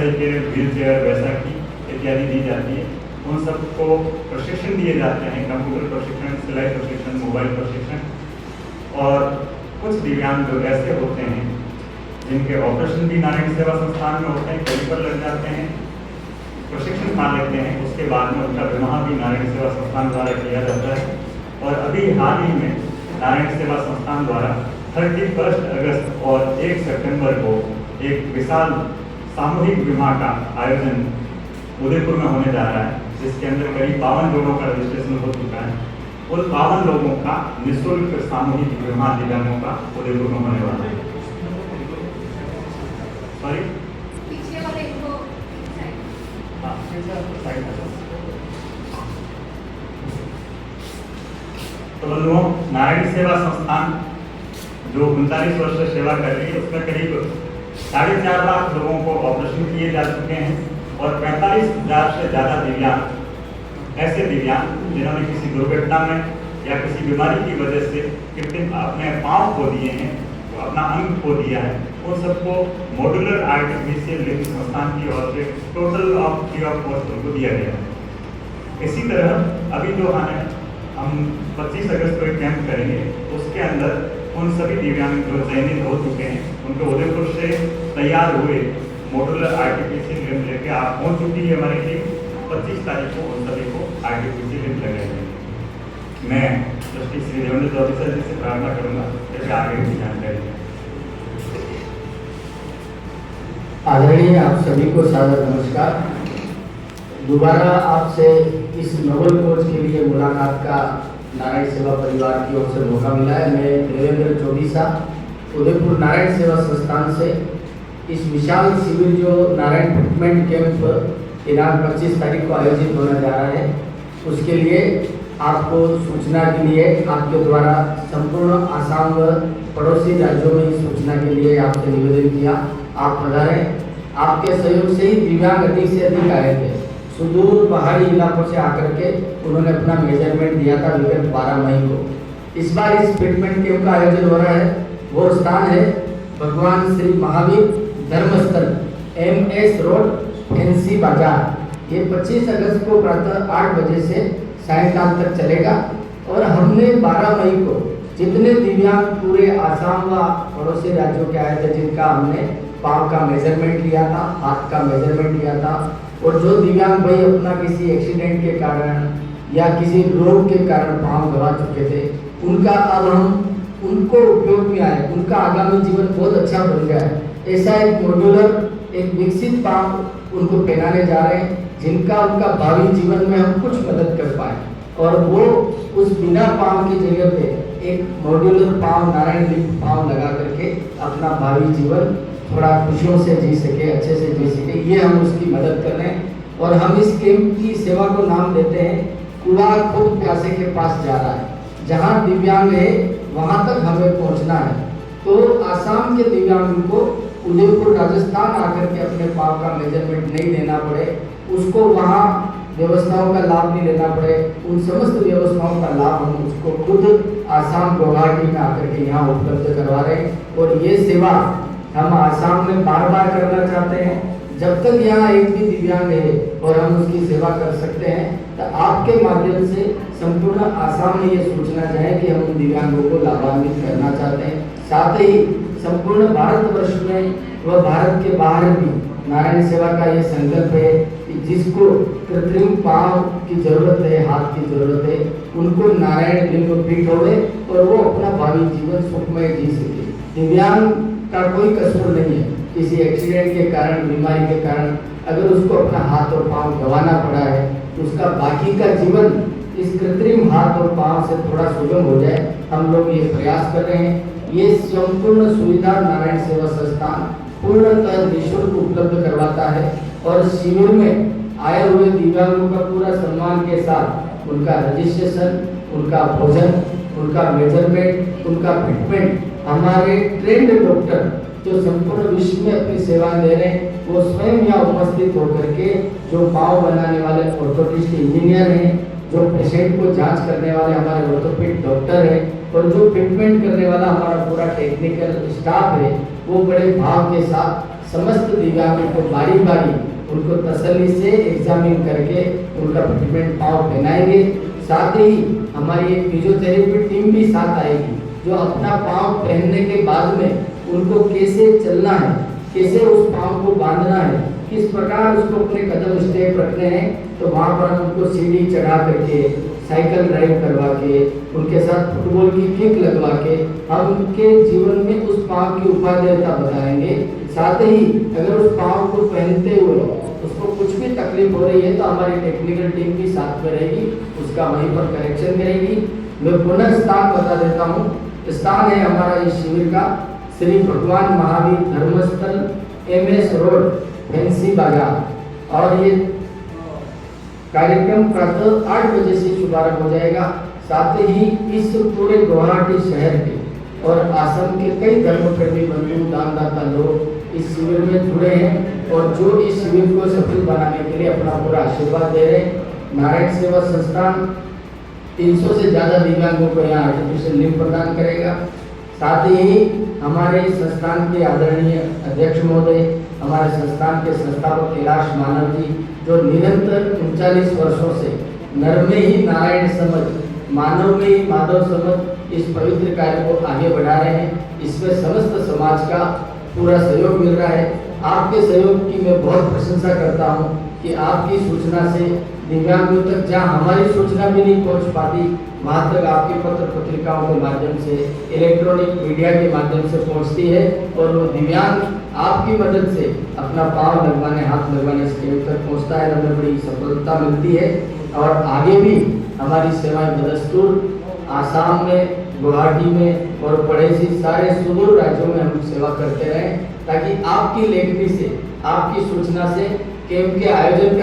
Cycle, wheel chair, Baisakhi इत्यादि दी जाती है। उन सबको प्रशिक्षण दिए जाते हैं, कंप्यूटर प्रशिक्षण, सिलाई प्रशिक्षण, मोबाइल प्रशिक्षण। और कुछ दिव्यांग जो ऐसे होते हैं जिनके ऑपरेशन भी नारायण सेवा संस्थान में होते हैं, कैलिपर लग जाते हैं, प्रशिक्षण पा लेते हैं, उसके बाद में उनका विवाह भी नारायण सेवा संस्थान द्वारा किया जाता है। और अभी हाल ही में नारायण सेवा संस्थान द्वारा 31 अगस्त और 1 सितंबर को एक विशाल सामूहिक विवाह का आयोजन उदयपुर में होने जा रहा है, जिसके अंदर करीब 52 लोगों का रजिस्ट्रेशन हो चुका है। उन 52 लोगों का निःशुल्क सामूहिक विवाह दिव्यांगों का उदयपुर में होने वाला है। सॉरी, पीछे वाले इनको तो बंधुओं, नारायण सेवा संस्थान जो 39 वर्ष से सेवा कर रही है, उसमें करीब 4.5 लाख लोगों को ऑपरेशन किए जा चुके हैं और 45,000 से ज़्यादा दिव्यांग, ऐसे दिव्यांग जिन्होंने किसी दुर्घटना में या किसी बीमारी की वजह से कृत्रिम अपने पाँव खो दिए हैं, अपना अंग खो दिया है, उन सबको मॉड्यूलर आर्टिफिशियल लिम्ब संस्थान की ओर से total of free of cost उनको दिया गया है। इसी तरह अभी जो हम 25 अगस्त को एक कैंप करेंगे, उसके अंदर उन सभी दिव्यांग जो चयनित हो चुके हैं, उनको उदयपुर से तैयार हुए मॉड्यूलर आर्टिफिशियल लिम्ब लेके आप पहुँच चुकी है हमारी टीम। 25 तारीख को उन सभी को आर्टिफिशियल लिम्ब लगाएंगे। मैं जस्टिस श्री देवेंद्र ऑफिसर जी से प्रार्थना करूँगा जैसे आगे की जानकारी। आदरणीय आप सभी को सादर नमस्कार। दोबारा आपसे इस नोबल कोच के लिए मुलाकात का नारायण सेवा परिवार की ओर से मौका मिला है। मैं देवेंद्र चौधरी उदयपुर नारायण सेवा संस्थान से इस विशाल शिविर जो नारायण ट्रीटमेंट कैंप दिनांक 25 तारीख को आयोजित होने जा रहा है, उसके लिए आपको सूचना के लिए आपके द्वारा संपूर्ण आसाम व पड़ोसी राज्यों में इस सूचना के लिए आपसे निवेदन किया। आप पधारें। आपके सहयोग से ही दिव्यांग अधिक से अधिक आए थे। सुदूर पहाड़ी इलाकों से आकर के उन्होंने अपना मेजरमेंट दिया था विगत 12 मई को। इस बार इस ट्रीटमेंट कैंप का आयोजन हो रहा है, वो स्थान है भगवान श्री महावीर धर्मस्थल, MS रोड, फैंसी बाजार। ये 25 अगस्त को प्रातः 8 बजे से सायंकाल तक चलेगा। और हमने 12 मई को जितने दिव्यांग पूरे आसाम व पड़ोसी राज्यों के आए थे, जिनका हमने पाँव का मेजरमेंट लिया था, हाथ का मेजरमेंट लिया था, और जो दिव्यांग भाई अपना किसी एक्सीडेंट के कारण या किसी रोग के कारण पाँव गंवा चुके थे, उनका अब हम उनको उपयोग में आए, उनका आगामी जीवन बहुत अच्छा बन गया है। ऐसा एक मॉड्यूलर एक विकसित पाँव उनको पहनाने जा रहे हैं, जिनका उनका भावी जीवन में हम कुछ मदद कर पाए। और वो उस बिना पाँव की जगह पे एक मॉड्यूलर पाँव, नारायण लिम्ब पाँव लगा करके अपना भावी जीवन थोड़ा खुशियों से जी सके, अच्छे से जी सके, ये हम उसकी मदद कर रहे हैं। और हम इस कैंप की सेवा को नाम देते हैं कुआ खुद प्यासे के पास जा रहा है। जहाँ दिव्यांग है वहाँ तक हमें पहुँचना है। तो आसाम के दिव्यांग को उदयपुर राजस्थान आकर के अपने पाँव का मेजरमेंट नहीं लेना पड़े, उसको वहाँ व्यवस्थाओं का लाभ नहीं लेना पड़े, उन समस्त व्यवस्थाओं का लाभ हम उसको खुद आसाम गुवाहाटी में आकर के यहाँ उपलब्ध करवा रहे हैं। और ये सेवा हम आसाम में बार बार करना चाहते हैं। जब तक यहाँ एक भी दिव्यांग है और हम उसकी सेवा कर सकते हैं, तो आपके माध्यम से संपूर्ण आसाम में ये सूचना जाए कि हम उन दिव्यांगों को लाभान्वित करना चाहते हैं। साथ ही संपूर्ण भारतवर्ष में व भारत के बाहर भी नारायण सेवा का ये संकल्प है कि जिसको कृत्रिम पाँव की जरूरत है, हाथ की जरूरत है, उनको नारायण लिम्ब फिट होवे और वो अपना भावी जीवन सुखमय जी सके। दिव्यांग का कोई कसूर नहीं है। किसी एक्सीडेंट के कारण, बीमारी के कारण अगर उसको अपना हाथ और पाँव गंवाना पड़ा है, तो उसका बाकी का जीवन इस कृत्रिम हाथ और पाँव से थोड़ा सुगम हो जाए, हम लोग ये प्रयास कर रहे हैं। ये संपूर्ण सुविधा नारायण सेवा संस्थान पूर्णतः निःशुल्क उपलब्ध करवाता है। और शिविर में आए हुए दिव्यांगों का पूरा सम्मान के साथ उनका रजिस्ट्रेशन, उनका भोजन, उनका मेजरमेंट, उनका फिटमेंट हमारे ट्रेंड डॉक्टर जो संपूर्ण विश्व में अपनी सेवा दे रहे हैं, वो स्वयं यहाँ उपस्थित होकर के जो पाँव बनाने वाले ऑर्थोटिस्ट इंजीनियर हैं, जो पेशेंट को जांच करने वाले हमारे ऑर्थोपेड डॉक्टर हैं, और जो फिटमेंट करने वाला हमारा पूरा टेक्निकल स्टाफ है, वो बड़े भाव के साथ समस्त दिव्यांगों को बारी बारी उनको तसल्ली से एग्जामिन करके उनका ट्रीटमेंट पाँव पहनाएंगे। साथ ही हमारी एक फिजियोथेरेपी टीम भी साथ आएगी जो अपना पाँव पहनने के बाद में उनको कैसे चलना है, कैसे उस पाँव को बांधना है, किस प्रकार उसको अपने कदम स्टेप रखने हैं, तो वहाँ पर हम उनको सीढ़ी चढ़ा करके साइकिल राइड करवा के उनके साथ फुटबॉल की किक लगवा के हम उनके जीवन में उस पाँव की उपादेयता बताएंगे। साथ ही अगर उस पाँव को पहनते हुए उसको कुछ भी तकलीफ हो रही है तो हमारी टेक्निकल टीम भी साथ में रहेगी, उसका वहीं पर करेक्शन करेगी। मैं पुनः स्थान बता देता हूँ। स्थान है हमारा इस शिविर का श्री भगवान महावीर धर्मस्थल MS रोड फैंसी बाजार, और ये कार्यक्रम प्रातः 8 बजे से शुभारंभ हो जाएगा। साथ ही इस पूरे गुवाहाटी शहर के और आसाम के कई धर्म प्रेमी बंधु दानदाता लोग इस शिविर में जुड़े हैं और जो इस शिविर को सफल बनाने के लिए अपना पूरा आशीर्वाद दे रहे हैं। नारायण सेवा संस्थान 300 से ज़्यादा दिव्यांगों को यहाँ आर्टिफिशियल लिम्ब प्रदान करेगा। साथ ही हमारे संस्थान के आदरणीय अध्यक्ष महोदय, हमारे संस्थान के संस्थापक कैलाश मानव जी, जो निरंतर 39 वर्षों से नर में ही नारायण समझ, मानव में ही माधव समझ इस पवित्र कार्य को आगे बढ़ा रहे हैं। इसमें समस्त समाज का पूरा सहयोग मिल रहा है। आपके सहयोग की मैं बहुत प्रशंसा करता हूं कि आपकी सूचना से दिव्यांगों तक जहां हमारी सूचना भी नहीं पहुंच पाती, वहां तक आपके पत्र पत्रिकाओं के माध्यम से, इलेक्ट्रॉनिक मीडिया के माध्यम से पहुंचती है और वो दिव्यांग आपकी मदद से अपना पाँव लगवाने, हाथ लगवाने इस केंद्र तक पहुँचता है, हमें बड़ी सफलता मिलती है। और आगे भी हमारी सेवाएं बदस्तूर आसाम में, गुवाहाटी में और पड़ोसी सारे सुदूर राज्यों में हम सेवा करते रहें, ताकि आपकी लेखनी से, आपकी सूचना से कैंप के आयोजन